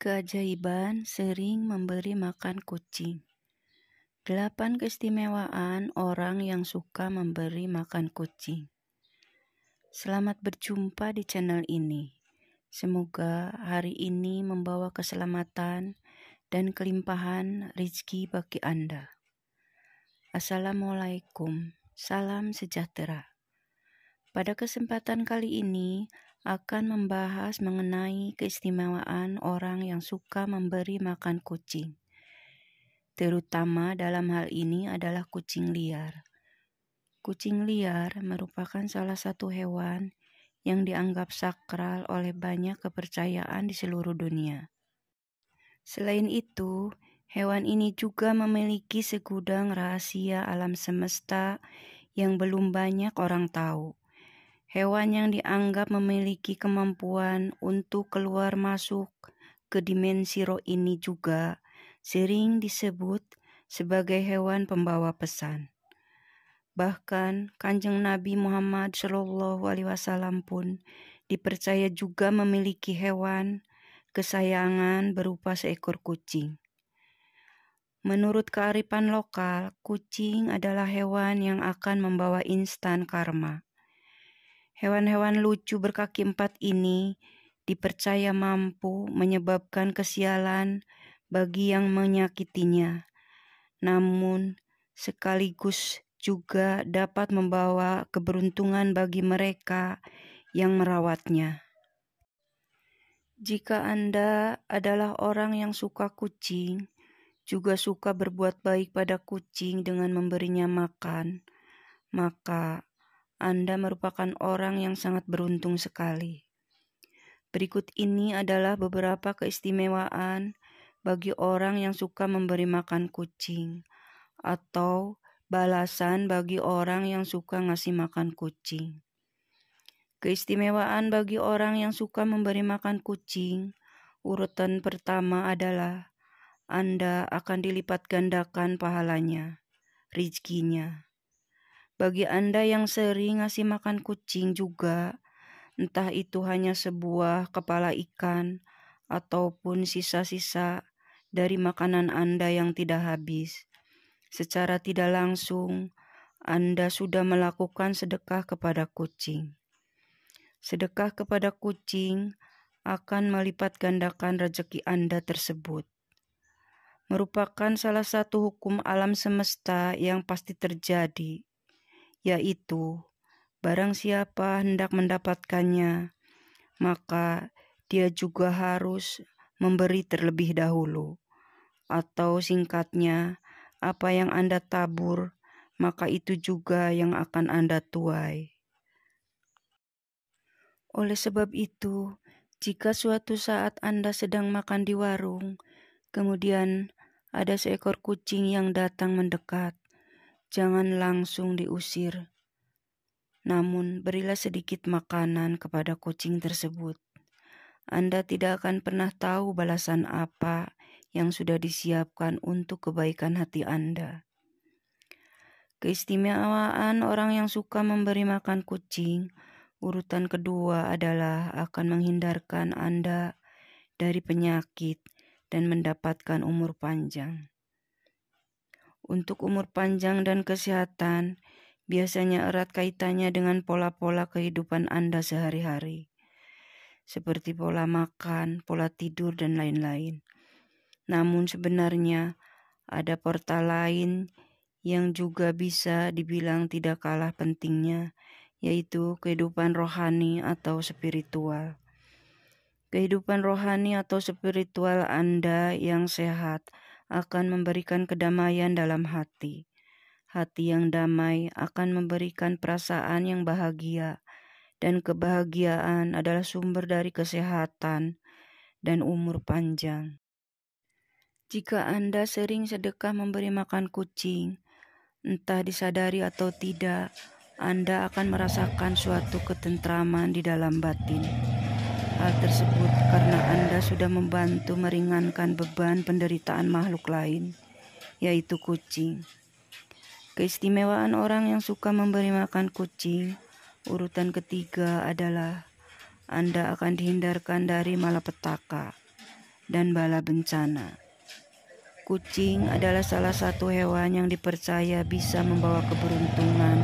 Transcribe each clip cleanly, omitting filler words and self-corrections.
Keajaiban sering memberi makan kucing. 8 keistimewaan orang yang suka memberi makan kucing. Selamat berjumpa di channel ini. Semoga hari ini membawa keselamatan dan kelimpahan rezeki bagi Anda. Assalamualaikum, salam sejahtera. Pada kesempatan kali ini akan membahas mengenai keistimewaan orang yang suka memberi makan kucing. Terutama dalam hal ini adalah kucing liar. Kucing liar merupakan salah satu hewan yang dianggap sakral oleh banyak kepercayaan di seluruh dunia. Selain itu, hewan ini juga memiliki segudang rahasia alam semesta yang belum banyak orang tahu. Hewan yang dianggap memiliki kemampuan untuk keluar masuk ke dimensi roh ini juga sering disebut sebagai hewan pembawa pesan. Bahkan Kanjeng Nabi Muhammad SAW pun dipercaya juga memiliki hewan kesayangan berupa seekor kucing. Menurut kearifan lokal, kucing adalah hewan yang akan membawa instan karma. Hewan-hewan lucu berkaki 4 ini dipercaya mampu menyebabkan kesialan bagi yang menyakitinya, namun sekaligus juga dapat membawa keberuntungan bagi mereka yang merawatnya. Jika Anda adalah orang yang suka kucing, juga suka berbuat baik pada kucing dengan memberinya makan, maka Anda merupakan orang yang sangat beruntung sekali. Berikut ini adalah beberapa keistimewaan bagi orang yang suka memberi makan kucing, atau balasan bagi orang yang suka ngasih makan kucing. Keistimewaan bagi orang yang suka memberi makan kucing, urutan pertama adalah Anda akan dilipat gandakan pahalanya, rezekinya. Bagi Anda yang sering ngasih makan kucing juga, entah itu hanya sebuah kepala ikan ataupun sisa-sisa dari makanan Anda yang tidak habis, secara tidak langsung Anda sudah melakukan sedekah kepada kucing. Sedekah kepada kucing akan melipat gandakan rezeki Anda tersebut. Merupakan salah satu hukum alam semesta yang pasti terjadi, yaitu barang siapa hendak mendapatkannya, maka dia juga harus memberi terlebih dahulu. Atau singkatnya, apa yang Anda tabur, maka itu juga yang akan Anda tuai. Oleh sebab itu, jika suatu saat Anda sedang makan di warung, kemudian ada seekor kucing yang datang mendekat, jangan langsung diusir. Namun berilah sedikit makanan kepada kucing tersebut. Anda tidak akan pernah tahu balasan apa yang sudah disiapkan untuk kebaikan hati Anda. Keistimewaan orang yang suka memberi makan kucing, urutan kedua adalah akan menghindarkan Anda dari penyakit dan mendapatkan umur panjang. Untuk umur panjang dan kesehatan, biasanya erat kaitannya dengan pola-pola kehidupan Anda sehari-hari, seperti pola makan, pola tidur, dan lain-lain. Namun sebenarnya ada portal lain yang juga bisa dibilang tidak kalah pentingnya, yaitu kehidupan rohani atau spiritual. Kehidupan rohani atau spiritual Anda yang sehat akan memberikan kedamaian dalam hati. Hati yang damai akan memberikan perasaan yang bahagia, dan kebahagiaan adalah sumber dari kesehatan dan umur panjang. Jika Anda sering sedekah memberi makan kucing, entah disadari atau tidak, Anda akan merasakan suatu ketentraman di dalam batin. Hal tersebut karena Anda sudah membantu meringankan beban penderitaan makhluk lain, yaitu kucing. Keistimewaan orang yang suka memberi makan kucing, urutan ketiga adalah Anda akan dihindarkan dari malapetaka, dan bala bencana. Kucing adalah salah satu hewan yang dipercaya bisa membawa keberuntungan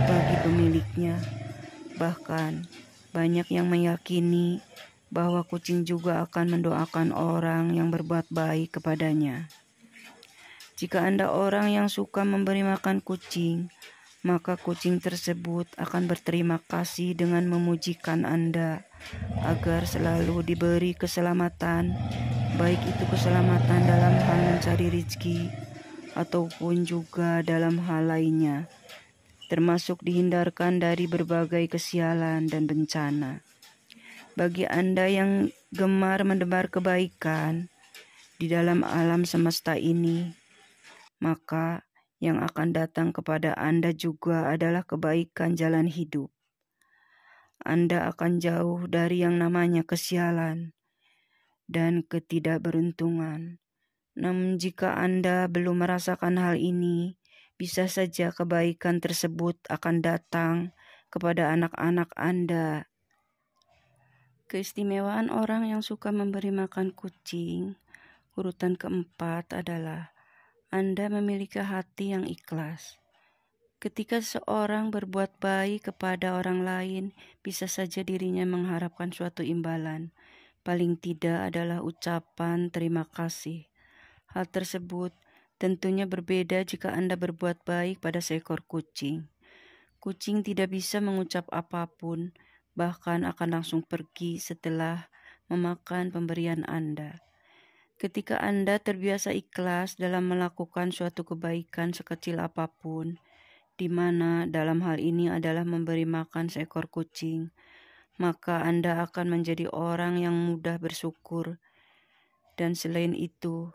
bagi pemiliknya. Bahkan, banyak yang meyakini bahwa kucing juga akan mendoakan orang yang berbuat baik kepadanya. Jika Anda orang yang suka memberi makan kucing, maka kucing tersebut akan berterima kasih dengan memujikan Anda agar selalu diberi keselamatan, baik itu keselamatan dalam hal mencari rezeki ataupun juga dalam hal lainnya, termasuk dihindarkan dari berbagai kesialan dan bencana. Bagi Anda yang gemar menebar kebaikan di dalam alam semesta ini, maka yang akan datang kepada Anda juga adalah kebaikan jalan hidup. Anda akan jauh dari yang namanya kesialan dan ketidakberuntungan. Namun jika Anda belum merasakan hal ini, bisa saja kebaikan tersebut akan datang kepada anak-anak Anda. Keistimewaan orang yang suka memberi makan kucing, urutan keempat adalah Anda memiliki hati yang ikhlas. Ketika seorang berbuat baik kepada orang lain, bisa saja dirinya mengharapkan suatu imbalan. Paling tidak adalah ucapan terima kasih. Hal tersebut tentunya berbeda jika Anda berbuat baik pada seekor kucing. Kucing tidak bisa mengucap apapun, bahkan akan langsung pergi setelah memakan pemberian Anda. Ketika Anda terbiasa ikhlas dalam melakukan suatu kebaikan sekecil apapun, di mana dalam hal ini adalah memberi makan seekor kucing, maka Anda akan menjadi orang yang mudah bersyukur. Dan selain itu,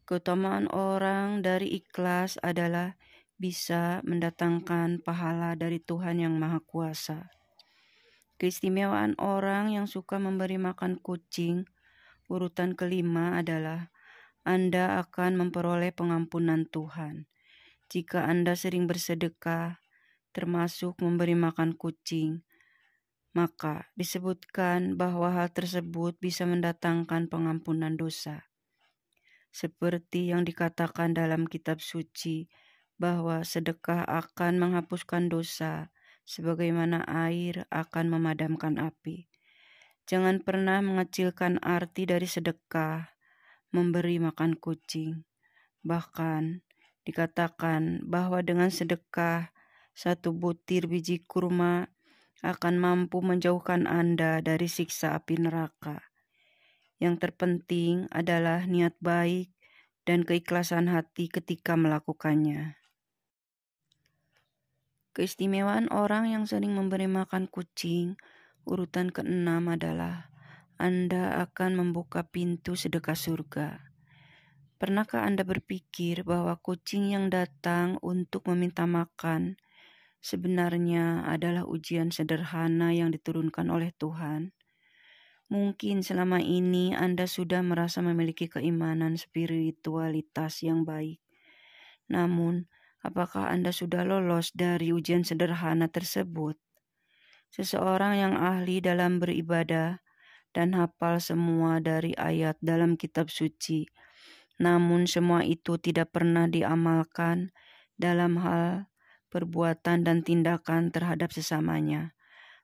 keutamaan orang dari ikhlas adalah bisa mendatangkan pahala dari Tuhan yang Maha Kuasa. Keistimewaan orang yang suka memberi makan kucing, urutan kelima adalah Anda akan memperoleh pengampunan Tuhan. Jika Anda sering bersedekah, termasuk memberi makan kucing, maka disebutkan bahwa hal tersebut bisa mendatangkan pengampunan dosa. Seperti yang dikatakan dalam kitab suci, bahwa sedekah akan menghapuskan dosa, sebagaimana air akan memadamkan api. Jangan pernah mengecilkan arti dari sedekah, memberi makan kucing. Bahkan, dikatakan bahwa dengan sedekah, 1 butir biji kurma akan mampu menjauhkan Anda dari siksa api neraka. Yang terpenting adalah niat baik dan keikhlasan hati ketika melakukannya. Keistimewaan orang yang sering memberi makan kucing, urutan keenam adalah Anda akan membuka pintu sedekah surga. Pernahkah Anda berpikir bahwa kucing yang datang untuk meminta makan sebenarnya adalah ujian sederhana yang diturunkan oleh Tuhan? Mungkin selama ini Anda sudah merasa memiliki keimanan spiritualitas yang baik. Namun, apakah Anda sudah lolos dari ujian sederhana tersebut? Seseorang yang ahli dalam beribadah dan hafal semua dari ayat dalam kitab suci, namun semua itu tidak pernah diamalkan dalam hal perbuatan dan tindakan terhadap sesamanya,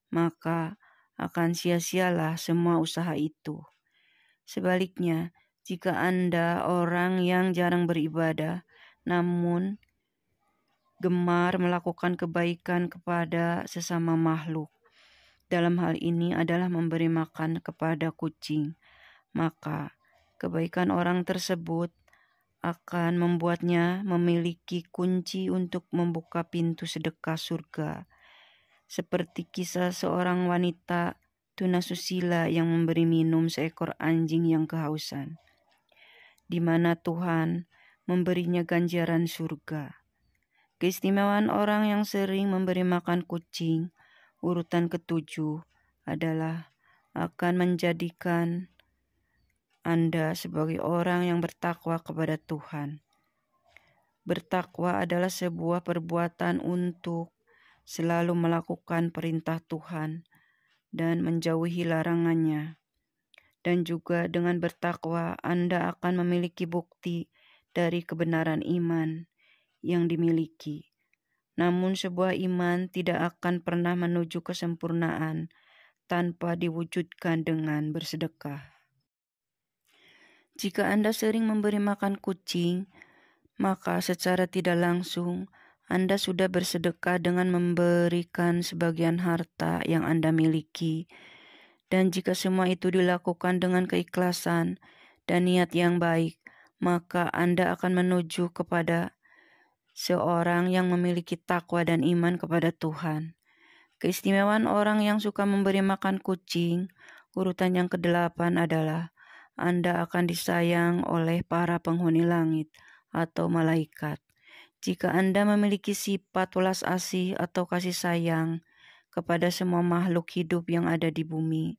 maka akan sia-sialah semua usaha itu. Sebaliknya, jika Anda orang yang jarang beribadah, namun gemar melakukan kebaikan kepada sesama makhluk, dalam hal ini adalah memberi makan kepada kucing, maka kebaikan orang tersebut akan membuatnya memiliki kunci untuk membuka pintu sedekah surga. Seperti kisah seorang wanita tunasusila yang memberi minum seekor anjing yang kehausan, di mana Tuhan memberinya ganjaran surga. Keistimewaan orang yang sering memberi makan kucing, urutan ketujuh, adalah akan menjadikan Anda sebagai orang yang bertakwa kepada Tuhan. Bertakwa adalah sebuah perbuatan untuk selalu melakukan perintah Tuhan dan menjauhi larangannya. dan juga dengan bertakwa Anda akan memiliki bukti dari kebenaran iman yang dimiliki. Namun sebuah iman tidak akan pernah menuju kesempurnaan tanpa diwujudkan dengan bersedekah. Jika Anda sering memberi makan kucing, maka secara tidak langsung Anda sudah bersedekah dengan memberikan sebagian harta yang Anda miliki. Dan jika semua itu dilakukan dengan keikhlasan dan niat yang baik, maka Anda akan menuju kepada seorang yang memiliki takwa dan iman kepada Tuhan. Keistimewaan orang yang suka memberi makan kucing, urutan yang ke-8 adalah Anda akan disayang oleh para penghuni langit atau malaikat. Jika Anda memiliki sifat welas asih atau kasih sayang kepada semua makhluk hidup yang ada di bumi,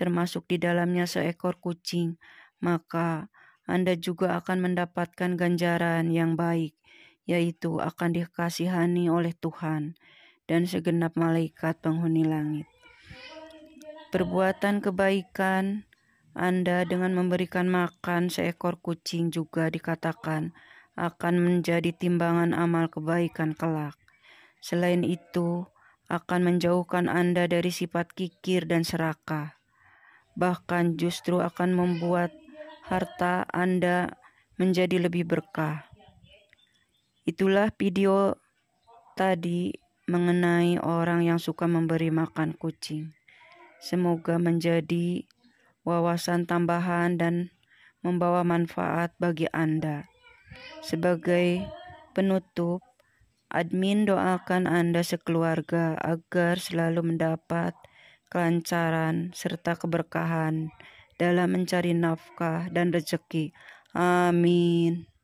termasuk di dalamnya seekor kucing, maka Anda juga akan mendapatkan ganjaran yang baik, yaitu akan dikasihani oleh Tuhan dan segenap malaikat penghuni langit. Perbuatan kebaikan Anda dengan memberikan makan seekor kucing juga dikatakan akan menjadi timbangan amal kebaikan kelak. Selain itu, akan menjauhkan Anda dari sifat kikir dan serakah. Bahkan justru akan membuat harta Anda menjadi lebih berkah. Itulah video tadi mengenai orang yang suka memberi makan kucing. Semoga menjadi wawasan tambahan dan membawa manfaat bagi Anda. Sebagai penutup, admin doakan Anda sekeluarga agar selalu mendapat kelancaran serta keberkahan dalam mencari nafkah dan rezeki. Amin.